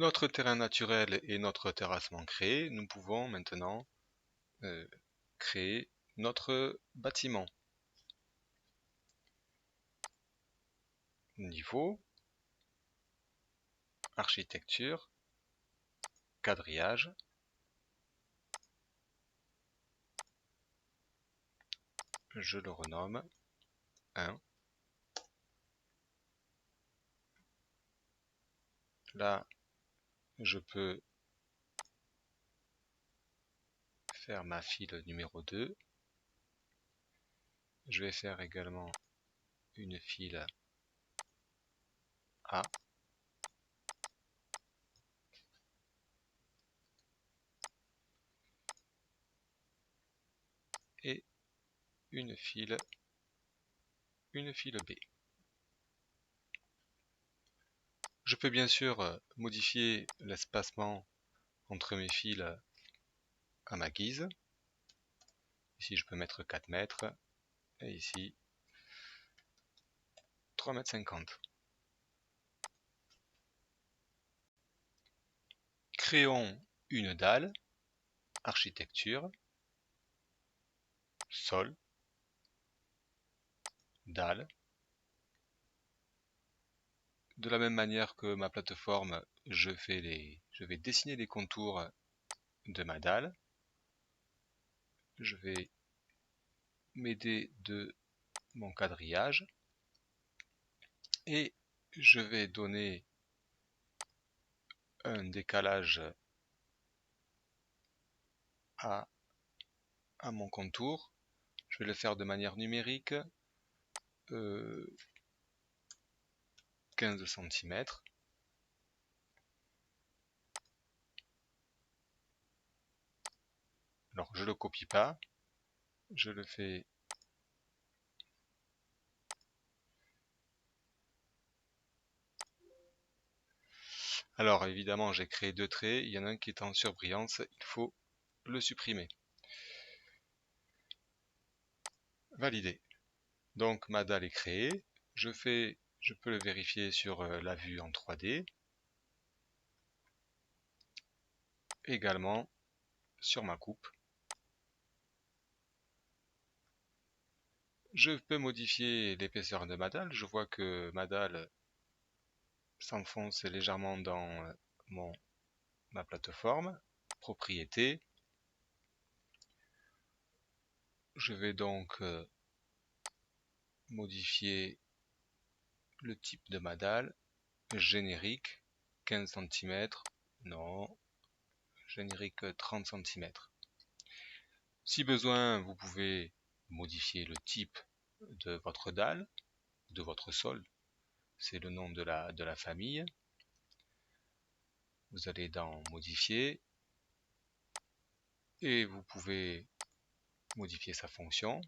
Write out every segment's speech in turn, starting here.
Notre terrain naturel et notre terrassement créé, nous pouvons maintenant créer notre bâtiment. Niveau, architecture, quadrillage, je le renomme 1. Là, je peux faire ma file numéro 2. Je vais faire également une file A. Et une file B. Je peux bien sûr modifier l'espacement entre mes fils à ma guise. Ici, je peux mettre 4 mètres et ici 3,50 m. Créons une dalle, architecture, sol, dalle. De la même manière que ma plateforme, je vais dessiner les contours de ma dalle. Je vais m'aider de mon quadrillage et je vais donner un décalage à mon contour. Je vais le faire de manière numérique, 15 cm. Alors je le copie pas, je le fais alors évidemment j'ai créé 2 traits, il y en a un qui est en surbrillance, il faut le supprimer. Validé. Donc ma dalle est créée, je peux le vérifier sur la vue en 3D, également sur ma coupe. Je peux modifier l'épaisseur de ma dalle, je vois que ma dalle s'enfonce légèrement dans ma plateforme, propriété. Je vais donc modifier le type de ma dalle, générique, 15 cm, non, générique 30 cm. Si besoin, vous pouvez modifier le type de votre dalle, de votre sol, c'est le nom de la famille. Vous allez dans modifier et vous pouvez modifier sa fonction,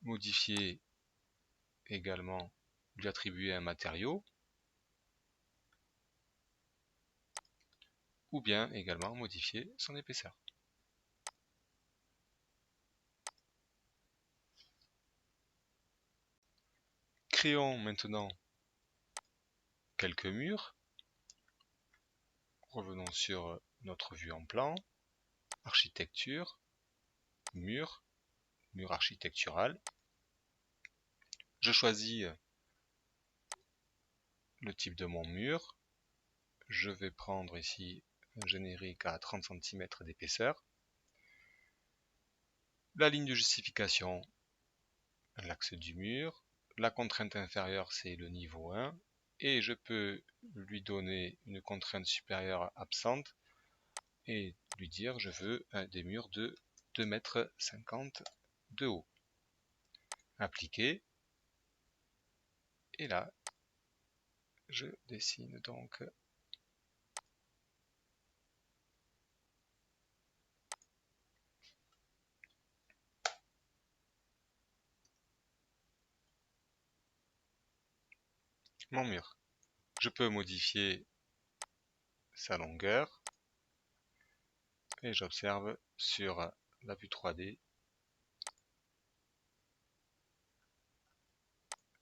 modifier également, lui attribuer un matériau, ou bien également modifier son épaisseur. Créons maintenant quelques murs. Revenons sur notre vue en plan, architecture, mur, mur architectural. Je choisis le type de mon mur. Je vais prendre ici un générique à 30 cm d'épaisseur. La ligne de justification, l'axe du mur. La contrainte inférieure, c'est le niveau 1. Et je peux lui donner une contrainte supérieure absente et lui dire je veux des murs de 2,50 m de haut. Appliquer. Et là, je dessine donc mon mur. Je peux modifier sa longueur et j'observe sur la vue 3D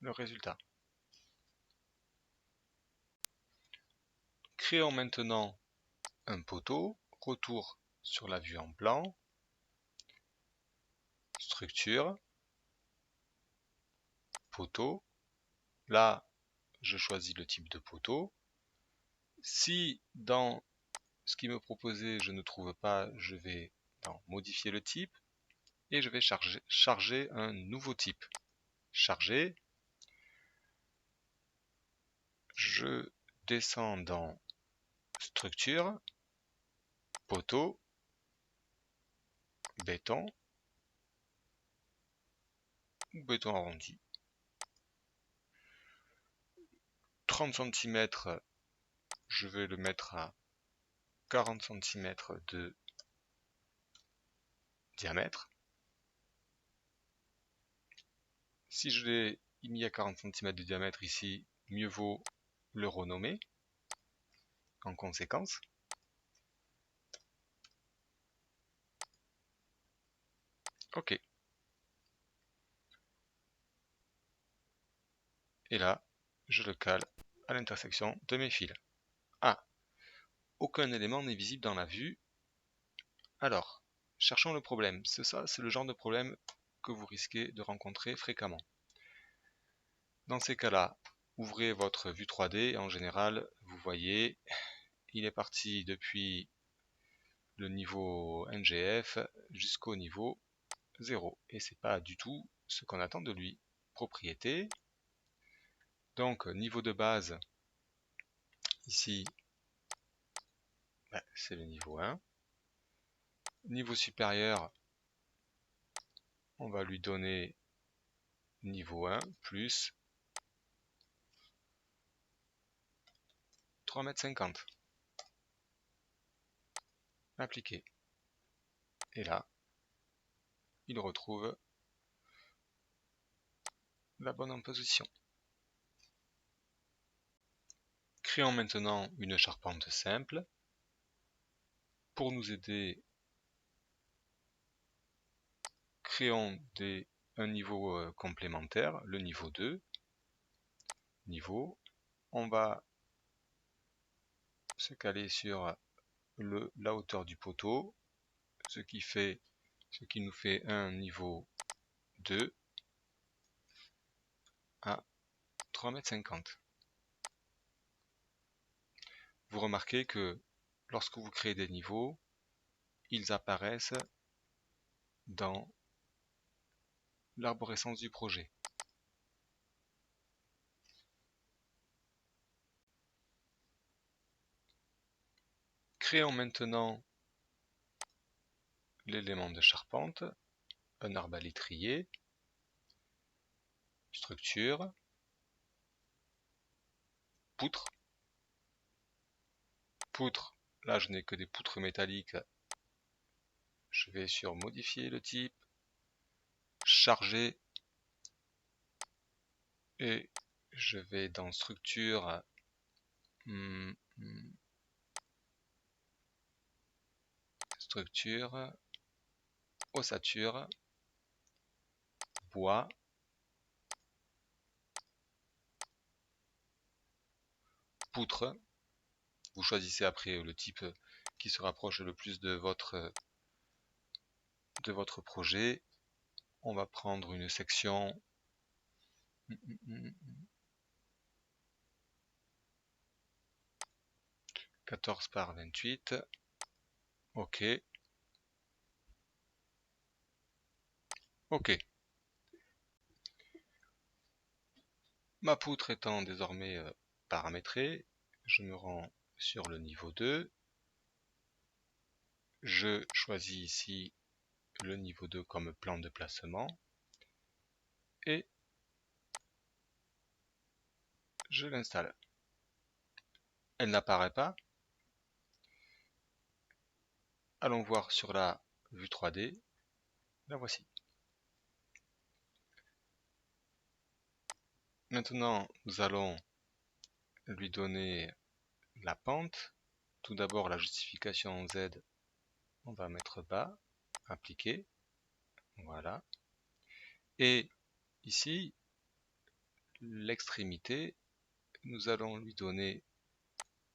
le résultat. Créons maintenant un poteau, retour sur la vue en plan, structure, poteau. Là, je choisis le type de poteau. Si dans ce qui me proposait je ne trouve pas, je vais dans modifier le type et je vais charger un nouveau type. Charger. Je descends dans structure, poteau, béton ou béton arrondi. 30 cm, je vais le mettre à 40 cm de diamètre. Si je l'ai mis à 40 cm de diamètre ici, mieux vaut le renommer en conséquence. OK. Et là, je le cale à l'intersection de mes fils. Ah, aucun élément n'est visible dans la vue. Alors, cherchons le problème. C'est le genre de problème que vous risquez de rencontrer fréquemment. Dans ces cas-là, ouvrez votre vue 3D et en général, vous voyez, il est parti depuis le niveau NGF jusqu'au niveau 0. Et c'est pas du tout ce qu'on attend de lui. Propriété. Donc, niveau de base, ici, c'est le niveau 1. Niveau supérieur, on va lui donner niveau 1 plus 3,50 m. Appliquer. Et là, il retrouve la bonne position. Créons maintenant une charpente simple. Pour nous aider, créons un niveau complémentaire, le niveau 2. Niveau, on va se caler sur la hauteur du poteau, ce qui nous fait un niveau 2 à 3,50 m. Vous remarquez que lorsque vous créez des niveaux, ils apparaissent dans l'arborescence du projet. Créons maintenant l'élément de charpente, un arbalétrier, structure, poutre. Poutre, là je n'ai que des poutres métalliques. Je vais sur modifier le type, charger, et je vais dans structure, structure, ossature, bois, poutre. Vous choisissez après le type qui se rapproche le plus de votre projet. On va prendre une section 14 par 28. OK. OK. Ma poutre étant désormais paramétrée, je me rends sur le niveau 2. Je choisis ici le niveau 2 comme plan de placement. Et je l'installe. Elle n'apparaît pas. Allons voir sur la vue 3D. La voici. Maintenant, nous allons lui donner la pente. Tout d'abord, la justification en Z, on va mettre bas, appliquer. Voilà. Et ici, l'extrémité, nous allons lui donner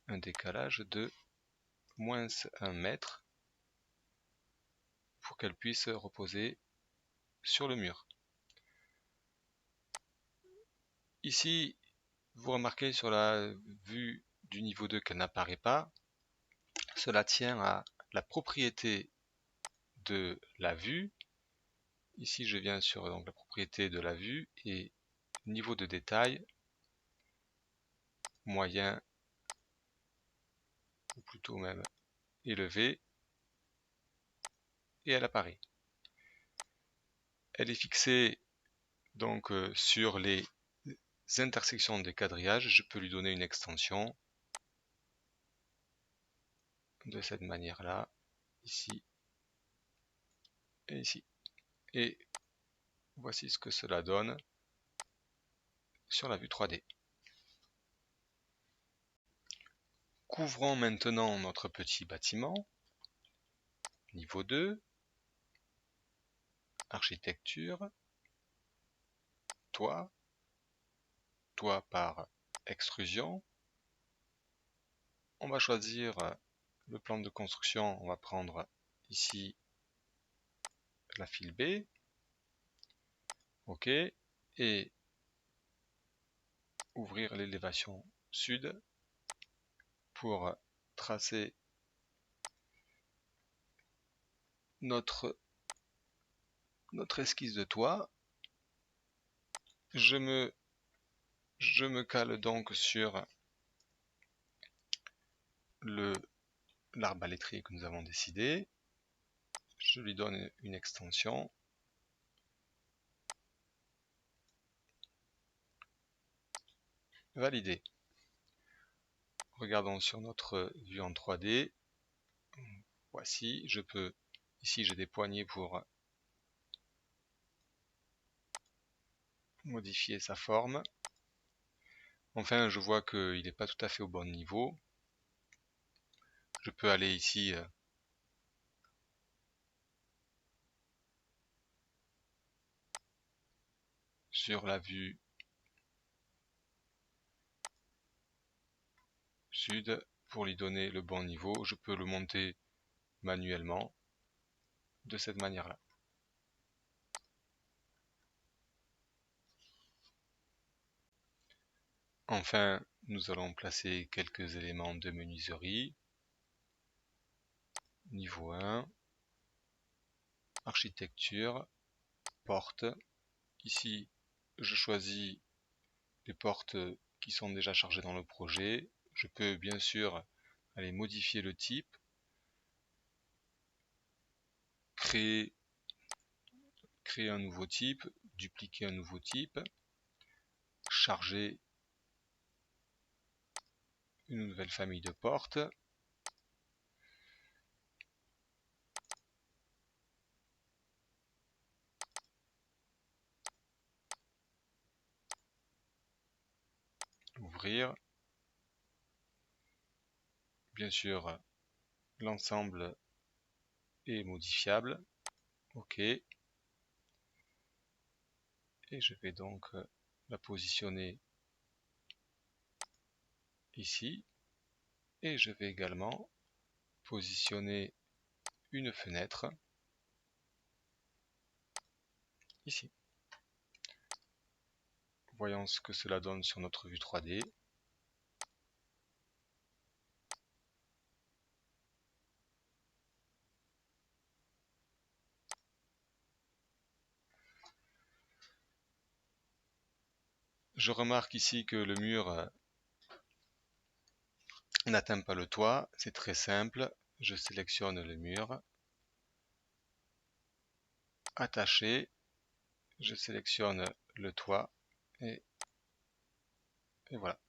un décalage de moins 1 mètre pour qu'elle puisse reposer sur le mur. Ici, vous remarquez sur la vue du niveau 2 qu'elle n'apparaît pas. Cela tient à la propriété de la vue. Ici, je viens sur donc, la propriété de la vue et niveau de détail moyen, ou plutôt même élevé, et elle apparaît. Elle est fixée donc sur les intersections des quadrillages. Je peux lui donner une extension de cette manière-là, ici et ici. Et voici ce que cela donne sur la vue 3D. Couvrons maintenant notre petit bâtiment. Niveau 2, architecture, toit, toit par extrusion. On va choisir le plan de construction, on va prendre ici la file B, OK, et ouvrir l'élévation sud pour tracer notre esquisse de toit. Je me cale donc sur l'arbalétrier que nous avons décidé. Je lui donne une extension. Validé. Regardons sur notre vue en 3D. Voici, ici j'ai des poignées pour modifier sa forme. Enfin, je vois qu'il n'est pas tout à fait au bon niveau. Je peux aller ici sur la vue sud pour lui donner le bon niveau. Je peux le monter manuellement de cette manière-là. Enfin, nous allons placer quelques éléments de menuiserie. Niveau 1, architecture, porte. Ici, je choisis les portes qui sont déjà chargées dans le projet. Je peux bien sûr aller modifier le type, créer un nouveau type, dupliquer un nouveau type, charger une nouvelle famille de portes. Ouvrir. Bien sûr, l'ensemble est modifiable. OK. Et je vais donc la positionner ici. Et je vais également positionner une fenêtre ici. Voyons ce que cela donne sur notre vue 3D. Je remarque ici que le mur n'atteint pas le toit. C'est très simple. Je sélectionne le mur. Attacher. Je sélectionne le toit. Et voilà.